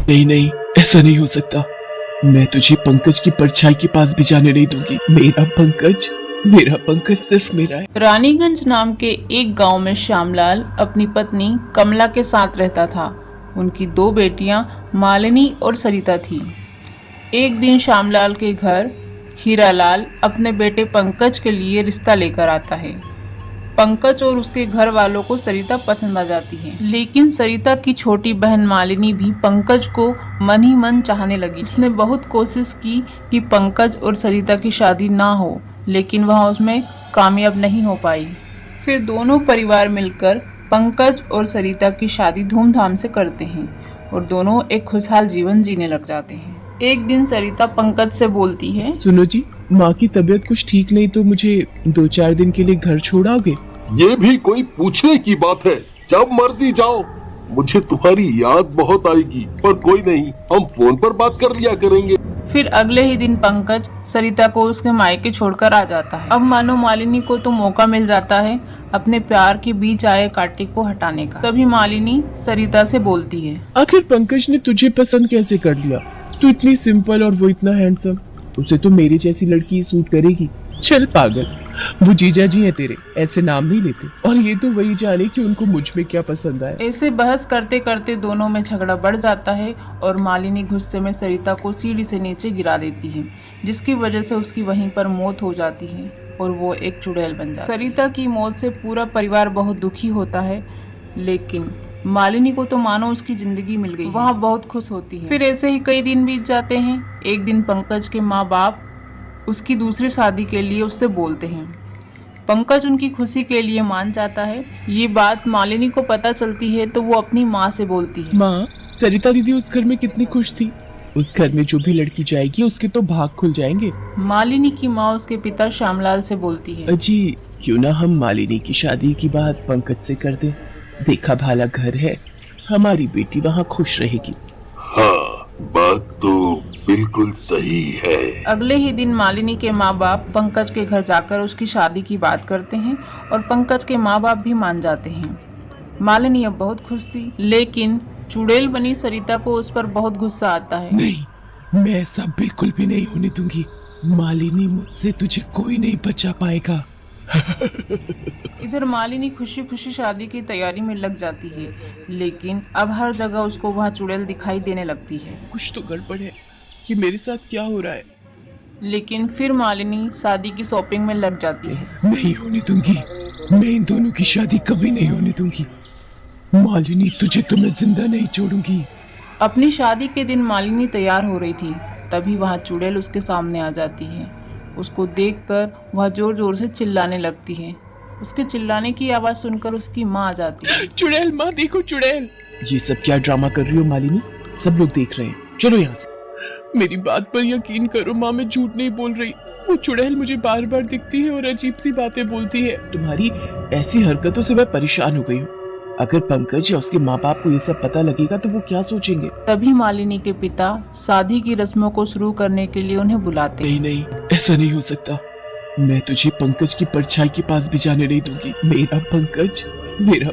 नहीं नहीं, ऐसा नहीं हो सकता। मैं तुझे पंकज की परछाई के पास भी जाने नहीं दूंगी। मेरा पंकज सिर्फ मेरा है। रानीगंज नाम के एक गांव में श्यामलाल अपनी पत्नी कमला के साथ रहता था। उनकी दो बेटियां मालिनी और सरिता थी। एक दिन श्यामलाल के घर हीरालाल अपने बेटे पंकज के लिए रिश्ता लेकर आता है। पंकज और उसके घर वालों को सरिता पसंद आ जाती है, लेकिन सरिता की छोटी बहन मालिनी भी पंकज को मन ही मन चाहने लगी। उसने बहुत कोशिश की कि पंकज और सरिता की शादी ना हो, लेकिन वह उसमें कामयाब नहीं हो पाई। फिर दोनों परिवार मिलकर पंकज और सरिता की शादी धूमधाम से करते हैं और दोनों एक खुशहाल जीवन जीने लग जाते हैं। एक दिन सरिता पंकज से बोलती है, सुनो जी, माँ की तबीयत कुछ ठीक नहीं तो मुझे 2-4 दिन के लिए घर छोड़ाओगे? ये भी कोई पूछने की बात है? जब मर्जी जाओ। मुझे तुम्हारी याद बहुत आएगी, पर कोई नहीं, हम फोन पर बात कर लिया करेंगे। फिर अगले ही दिन पंकज सरिता को उसके मायके छोड़कर आ जाता है। अब मानो मालिनी को तो मौका मिल जाता है अपने प्यार के बीच आए कांटे को हटाने का। तभी मालिनी सरिता से बोलती है, आखिर पंकज ने तुझे पसंद कैसे कर लिया? तू इतनी सिंपल और वो इतना हैंडसम। उसे तो मेरी जैसी लड़की सूट करेगी। चल पागल, वो जीजा जी है तेरे, ऐसे नाम नहीं लेते। और ये तो वही जाने कि उनको मुझ में क्या पसंद आया। ऐसे बहस करते करते दोनों में झगड़ा बढ़ जाता है और मालिनी गुस्से में सरिता को सीढ़ी से नीचे गिरा देती है, जिसकी वजह से उसकी वहीं पर मौत हो जाती है और वो एक चुड़ैल बन जाती है। सरिता की मौत से पूरा परिवार बहुत दुखी होता है, लेकिन मालिनी को तो मानो उसकी जिंदगी मिल गई। वहाँ बहुत खुश होती है। फिर ऐसे ही कई दिन बीत जाते हैं। एक दिन पंकज के माँ बाप उसकी दूसरी शादी के लिए उससे बोलते हैं। पंकज उनकी खुशी के लिए मान जाता है। ये बात मालिनी को पता चलती है तो वो अपनी माँ से बोलती है, माँ, सरिता दीदी उस घर में कितनी खुश थी। उस घर में जो भी लड़की जाएगी उसके तो भाग खुल जाएंगे। मालिनी की माँ उसके पिता श्यामलाल से बोलती है, अजी, क्यों ना हम मालिनी की शादी की बात पंकज से कर दें। देखा भाला घर है, हमारी बेटी वहाँ खुश रहेगी। हाँ, बात तो बिल्कुल सही है। अगले ही दिन मालिनी के माँ बाप पंकज के घर जाकर उसकी शादी की बात करते हैं और पंकज के माँ बाप भी मान जाते हैं। मालिनी अब बहुत खुश थी, लेकिन चुड़ैल बनी सरिता को उस पर बहुत गुस्सा आता है। नहीं, मैं ऐसा बिल्कुल भी नहीं होने दूंगी। मालिनी, मुझसे तुझे कोई नहीं बचा पाएगा। इधर मालिनी खुशी खुशी शादी की तैयारी में लग जाती है, लेकिन अब हर जगह उसको वहाँ चुड़ैल दिखाई देने लगती है। कुछ तो गड़बड़ है, ये मेरे साथ क्या हो रहा है? लेकिन फिर मालिनी शादी की शॉपिंग में लग जाती है। नहीं होने दूंगी, मैं इन दोनों की शादी कभी नहीं होने दूंगी। मालिनी, तुझे तो मैं जिंदा नहीं छोड़ूंगी। अपनी शादी के दिन मालिनी तैयार हो रही थी, तभी वहाँ चुड़ैल उसके सामने आ जाती है। उसको देखकर वह जोर जोर से चिल्लाने लगती है। उसके चिल्लाने की आवाज़ सुनकर उसकी माँ आ जाती है। चुड़ैल, माँ देखो चुड़ैल। ये सब क्या ड्रामा कर रही हो मालिनी? सब लोग देख रहे हैं, चलो यहाँ से। मेरी बात पर यकीन करो माँ, मैं झूठ नहीं बोल रही। वो चुड़ैल मुझे बार बार दिखती है और अजीब सी बातें बोलती है। तुम्हारी ऐसी हरकतों से मैं परेशान हो गई हूँ। अगर पंकज या उसके माँ बाप को ये सब पता लगेगा तो वो क्या सोचेंगे? तभी मालिनी के पिता शादी की रस्मों को शुरू करने के लिए उन्हें बुलाते हैं। नहीं, ऐसा नहीं हो सकता। मैं तुझे पंकज की परछाई के पास भी जाने नहीं दूंगी। मेरा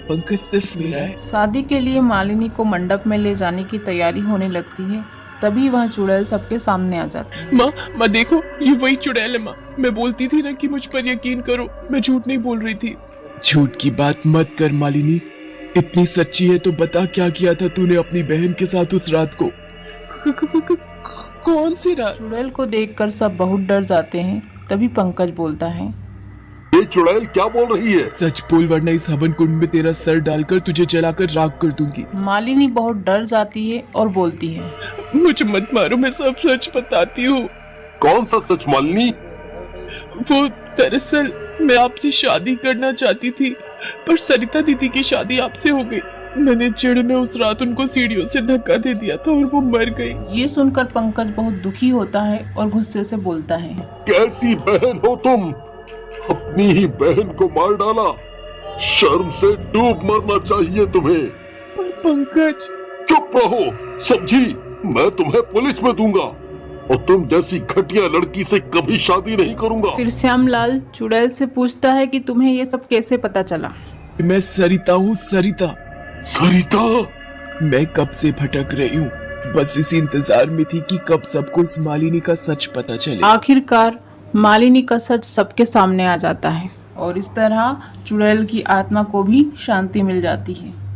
पंकज सिर्फ मेरा है। शादी के लिए मालिनी को मंडप में ले जाने की तैयारी होने लगती है। तभी वह चुड़ैल सबके सामने आ जाती है। माँ देखो, ये वही चुड़ैल है। माँ, मैं बोलती थी ना कि मुझ पर यकीन करो, मैं झूठ नहीं बोल रही थी। झूठ की बात मत कर मालिनी, इतनी सच्ची है तो बता, क्या किया था तूने अपनी बहन के साथ उस रात को? कौन सी रात? चुड़ैल को देखकर सब बहुत डर जाते हैं। तभी पंकज बोलता है, ये चुड़ैल क्या बोल रही है? सच बोल, वरना इस हवन कुंड में तेरा सर डालकर तुझे जलाकर राख कर दूंगी। मालिनी बहुत डर जाती है और बोलती है, मुझे मत मारो, मैं सब सच बताती हूँ। कौन सा सच मालिनी? वो दरअसल मैं आपसे शादी करना चाहती थी, पर सरिता दीदी की शादी आपसे हो गई। मैंने चिढ़ में उस रात उनको सीढ़ियों से धक्का दे दिया था और वो मर गई। ये सुनकर पंकज बहुत दुखी होता है और गुस्से से बोलता है, कैसी बहन हो तुम? अपनी ही बहन को मार डाला। शर्म से डूब मरना चाहिए तुम्हें। पर पंकज। चुप रहो सब्जी, मैं तुम्हें पुलिस में दूंगा और तुम जैसी घटिया लड़की से कभी शादी नहीं करूंगा। फिर श्यामलाल चुड़ैल से पूछता है कि तुम्हें ये सब कैसे पता चला? मैं सरिता हूँ, सरिता। सरिता? मैं कब से भटक रही हूँ, बस इसी इंतजार में थी कि कब सबको इस मालिनी का सच पता चले। आखिरकार मालिनी का सच सबके सामने आ जाता है और इस तरह चुड़ैल की आत्मा को भी शांति मिल जाती है।